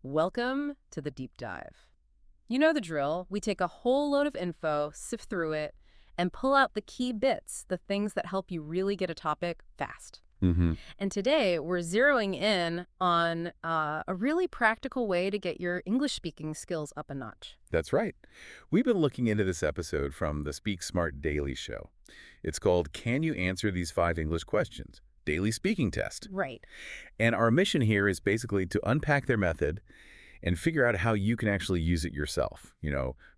Welcome to the deep dive. You know the drill. We take a whole load of info, sift through it, and pull out the key bits, the things that help you really get a topic fast. Mm-hmm. And today we're zeroing in on a really practical way to get your English speaking skills up a notch. That's right. We've been looking into this episode from the Speak Smart Daily Show. It's called Can You Answer These 5 English Questions? Daily Speaking Test. Right. And our mission here is basically to unpack their method and figure out how you can actually use it yourself.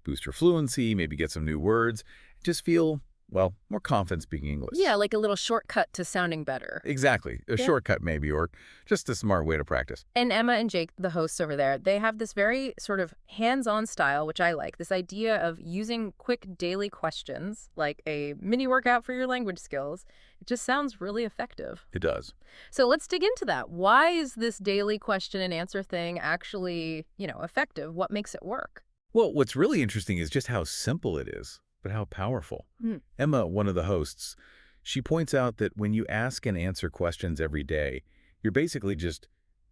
Boost your fluency, maybe get some new words, just feel, well, more confident speaking English. Yeah, like a little shortcut to sounding better. Exactly. A Yeah. shortcut maybe, or just a smart way to practice. And Emma and Jake, the hosts over there, they have this very sort of hands-on style, which I like. This idea of using quick daily questions, like a mini workout for your language skills. It just sounds really effective. It does. So let's dig into that. Why is this daily question and answer thing actually, effective? What makes it work? Well, what's really interesting is just how simple it is, but how powerful. Hmm. Emma, one of the hosts, she points out that when you ask and answer questions every day, you're basically just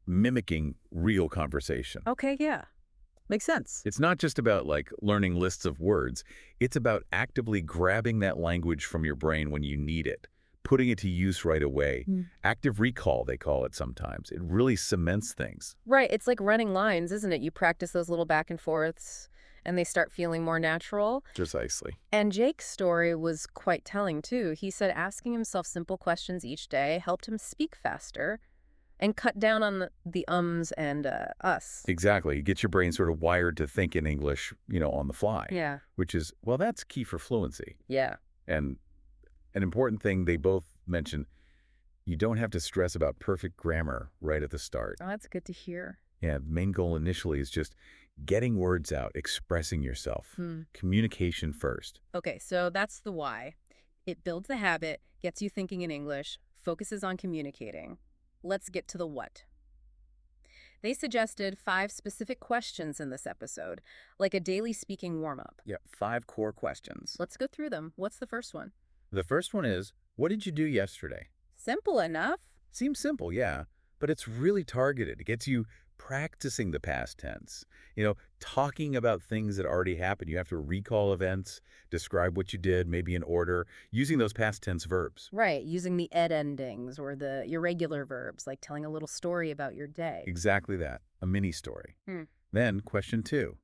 mimicking real conversation. Okay, yeah. Makes sense. It's not just about, learning lists of words. It's about actively grabbing that language from your brain when you need it, putting it to use right away. Active recall, they call it sometimes. It really cements things. Right. It's like running lines, isn't it? You practice those little back and forths, and they start feeling more natural. Precisely. And Jake's story was quite telling, too. He said asking himself simple questions each day helped him speak faster and cut down on the ums and us. Exactly. You get your brain sort of wired to think in English, on the fly. Yeah. Which is, well, that's key for fluency. Yeah. And an important thing they both mention, you don't have to stress about perfect grammar right at the start. Oh, that's good to hear. Yeah, the main goal initially is just getting words out, expressing yourself. Communication first. Okay, so that's the why. It builds the habit, gets you thinking in English, focuses on communicating. Let's get to the what. They suggested 5 specific questions in this episode, like a daily speaking warm-up. Yeah, 5 core questions. Let's go through them. What's the first one? The first one is, what did you do yesterday? Simple enough. Seems simple, yeah, but it's really targeted. It gets you practicing the past tense. Talking about things that already happened. You have to recall events, describe what you did, maybe in order, using those past tense verbs. Right, using the ed endings or the irregular verbs, like telling a little story about your day. Exactly that, a mini story. Then, question 2.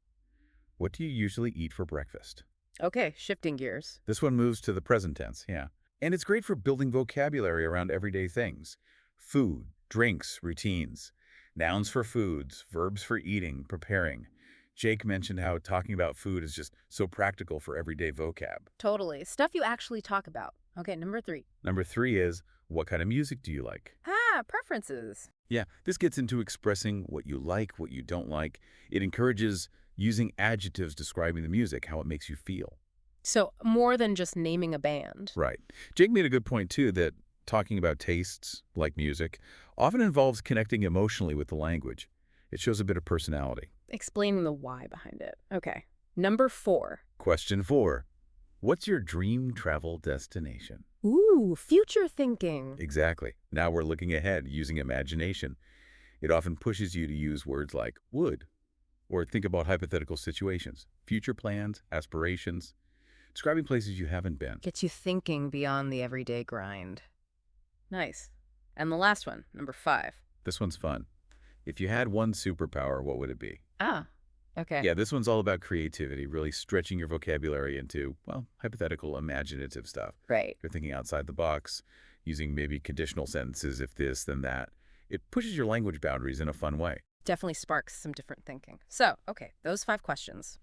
What do you usually eat for breakfast? Okay, shifting gears. This one moves to the present tense, yeah. And it's great for building vocabulary around everyday things. Food, drinks, routines. Nouns for foods, verbs for eating, preparing. Jake mentioned how talking about food is just so practical for everyday vocab. Totally. Stuff you actually talk about. Okay, number 3. Number 3 is, what kind of music do you like? Preferences. Yeah, this gets into expressing what you like, what you don't like. It encourages using adjectives describing the music, how it makes you feel. So more than just naming a band. Right. Jake made a good point, too, that talking about tastes, like music, often involves connecting emotionally with the language. It shows a bit of personality. Explaining the why behind it. Okay. Number 4. Question 4. What's your dream travel destination? Ooh, future thinking. Exactly. Now we're looking ahead using imagination. It often pushes you to use words like would, or think about hypothetical situations, future plans, aspirations, describing places you haven't been. Gets you thinking beyond the everyday grind. Nice. And the last one, number 5. This one's fun. If you had one superpower, what would it be? Okay. Yeah, this one's all about creativity, really stretching your vocabulary into, well, hypothetical, imaginative stuff. Right. You're thinking outside the box, using maybe conditional sentences, if this, then that. It pushes your language boundaries in a fun way. Definitely sparks some different thinking. So, okay, those 5 questions.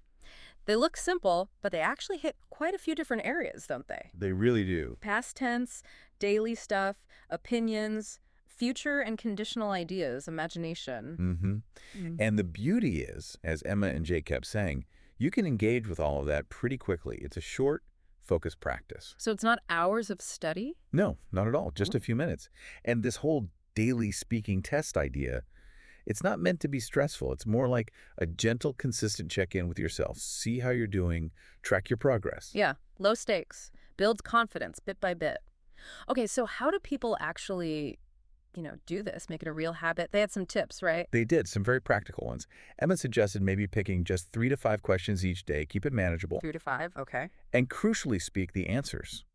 They look simple, but they actually hit quite a few different areas, don't they? They really do. Past tense, daily stuff, opinions, future and conditional ideas, imagination. And the beauty is, as Emma and Jake kept saying, you can engage with all of that pretty quickly. It's a short, focused practice. So it's not hours of study? No, not at all. Just a few minutes. And this whole daily speaking test idea, it's not meant to be stressful. It's more like a gentle, consistent check-in with yourself. See how you're doing, track your progress. Yeah, low stakes. Builds confidence bit by bit. Okay, so how do people actually do this, make it a real habit? They had some tips, right? They did, some very practical ones. Emma suggested maybe picking just 3 to 5 questions each day, keep it manageable, 3 to 5, okay. and crucially speak the answers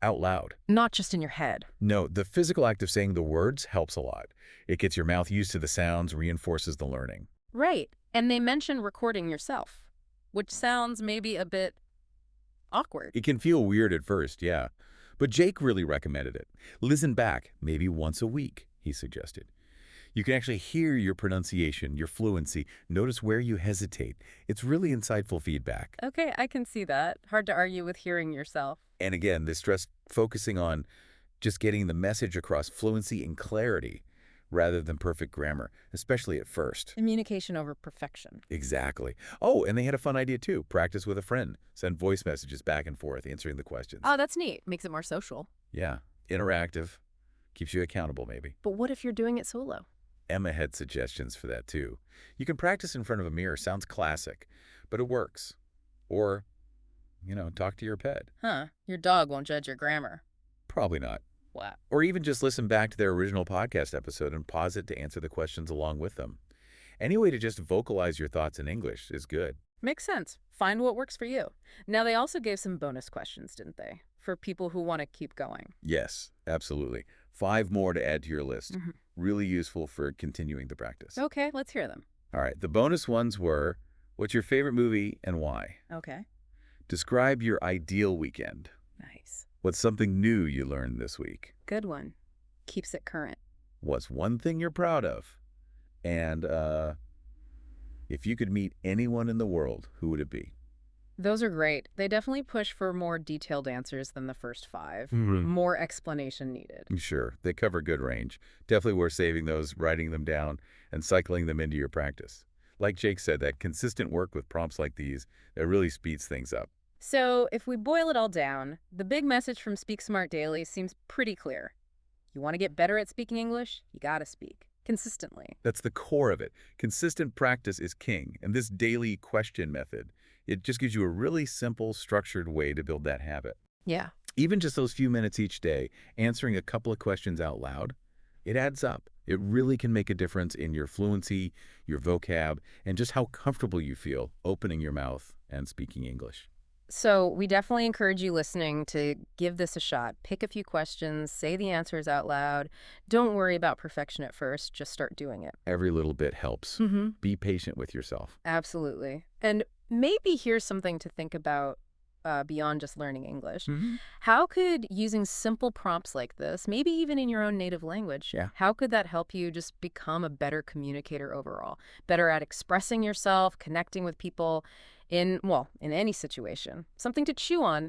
out loud. Not just in your head. No, the physical act of saying the words helps a lot. It gets your mouth used to the sounds, reinforces the learning. Right. And they mentioned recording yourself, which sounds maybe a bit awkward. It can feel weird at first, yeah. But Jake really recommended it. Listen back, maybe once a week, he suggested. You can actually hear your pronunciation, your fluency, notice where you hesitate. It's really insightful feedback. Okay, I can see that. Hard to argue with hearing yourself. And again, this stress focusing on just getting the message across fluency and clarity rather than perfect grammar, especially at first. Communication over perfection. Exactly. Oh, and they had a fun idea too. Practice with a friend. Send voice messages back and forth, answering the questions. Oh, that's neat. Makes it more social. Yeah, interactive. Keeps you accountable, maybe. But what if you're doing it solo? Emma had suggestions for that too. You can practice in front of a mirror. Sounds classic, but it works. Or, talk to your pet. Huh. Your dog won't judge your grammar. Probably not. Wow. Or even just listen back to their original podcast episode and pause it to answer the questions along with them. Any way to just vocalize your thoughts in English is good. Makes sense. Find what works for you. Now, they also gave some bonus questions, didn't they? For people who want to keep going. Yes, absolutely. 5 more to add to your list. Mhm. Really useful for continuing the practice. Okay, let's hear them. All right, the bonus ones were, what's your favorite movie and why? Okay. Describe your ideal weekend. Nice. What's something new you learned this week? Good one. Keeps it current. What's one thing you're proud of? And if you could meet anyone in the world, who would it be? Those are great. They definitely push for more detailed answers than the first 5. Mhm. More explanation needed. Sure, they cover good range. Definitely worth saving those, writing them down, and cycling them into your practice. Like Jake said, that consistent work with prompts like these, that really speeds things up. So, if we boil it all down, the big message from Speak Smart Daily seems pretty clear. You want to get better at speaking English? You gotta speak consistently. That's the core of it. Consistent practice is king, and this daily question method, it just gives you a really simple, structured way to build that habit. Yeah. Even just those few minutes each day, answering a couple of questions out loud, it adds up. It really can make a difference in your fluency, your vocab, and just how comfortable you feel opening your mouth and speaking English. So, we definitely encourage you listening to give this a shot. Pick a few questions, say the answers out loud. Don't worry about perfection at first, just start doing it. Every little bit helps. Mm-hmm. Be patient with yourself. Absolutely. And maybe here's something to think about beyond just learning English. How could using simple prompts like this, maybe even in your own native language, Yeah. how could that help you just become a better communicator overall? Better at expressing yourself, connecting with people in any situation. Something to chew on